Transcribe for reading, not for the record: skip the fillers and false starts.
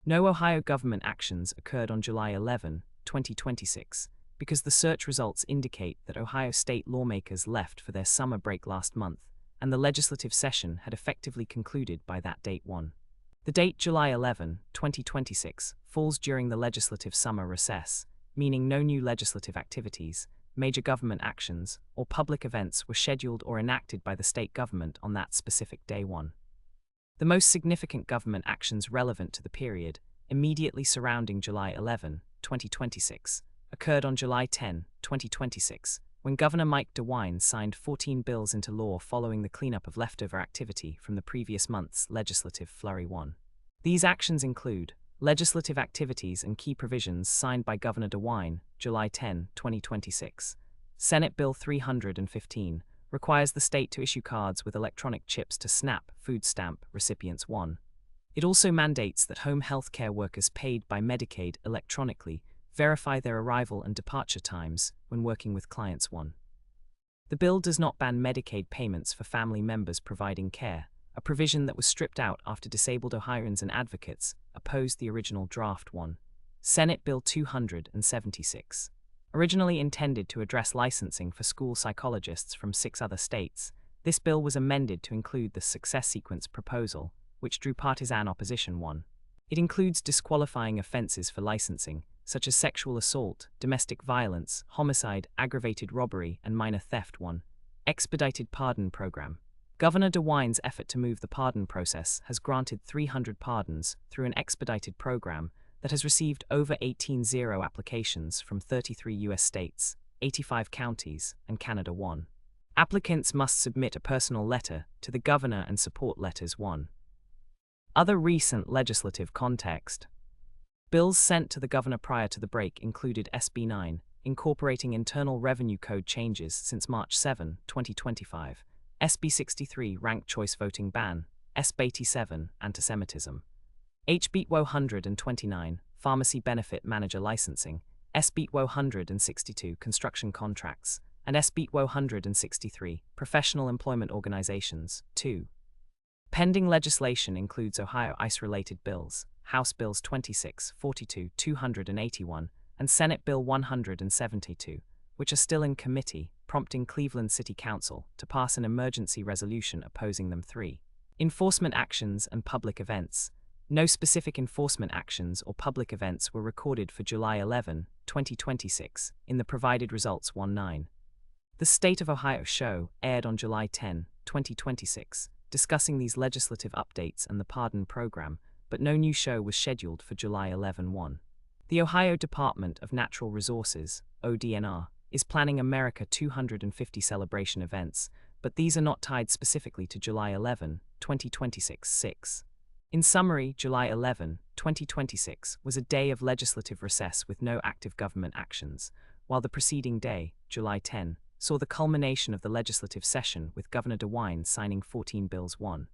No Ohio government actions occurred on July 11, 2026, because the search results indicate that Ohio state lawmakers left for their summer break last month, and the legislative session had effectively concluded by that date. The date July 11, 2026, falls during the legislative summer recess, meaning no new legislative activities, major government actions, or public events were scheduled or enacted by the state government on that specific day. The most significant government actions relevant to the period, immediately surrounding July 11, 2026, occurred on July 10, 2026, when Governor Mike DeWine signed 14 bills into law following the cleanup of leftover activity from the previous month's legislative flurry. These actions include legislative activities and key provisions signed by Governor DeWine, July 10, 2026. Senate Bill 315 requires the state to issue cards with electronic chips to SNAP food stamp recipients. It also mandates that home health care workers paid by Medicaid electronically verify their arrival and departure times when working with clients. The bill does not ban Medicaid payments for family members providing care, a provision that was stripped out after disabled Ohioans and advocates opposed the original draft. Senate Bill 276. Originally intended to address licensing for school psychologists from 6 other states, this bill was amended to include the success sequence proposal, which drew partisan opposition. It includes disqualifying offenses for licensing, such as sexual assault, domestic violence, homicide, aggravated robbery, and minor theft. Expedited pardon program. Governor DeWine's effort to move the pardon process has granted 300 pardons through an expedited program that has received over 18,000 applications from 33 U.S. states, 85 counties, and Canada. Applicants must submit a personal letter to the governor and support letters. Other recent legislative context. Bills sent to the governor prior to the break included SB 9, incorporating Internal Revenue Code changes since March 7, 2025, SB 63, ranked choice voting ban, SB 87, antisemitism, HB 129, pharmacy benefit manager licensing, SB 162, construction contracts, and SB 163, professional employment organizations. 2. Pending legislation includes Ohio ICE-related bills, House Bills 26, 42, 281, and Senate Bill 172, which are still in committee, prompting Cleveland City Council to pass an emergency resolution opposing them. 3. Enforcement actions and public events. No specific enforcement actions or public events were recorded for July 11, 2026, in the provided results. 19. The State of Ohio show aired on July 10, 2026, discussing these legislative updates and the pardon program, but no new show was scheduled for July 11. 1. The Ohio Department of Natural Resources, ODNR, is planning America 250 celebration events, but these are not tied specifically to July 11, 2026. 6. In summary, July 11, 2026 was a day of legislative recess with no active government actions, while the preceding day, July 10, saw the culmination of the legislative session with Governor DeWine signing 14 bills. 1.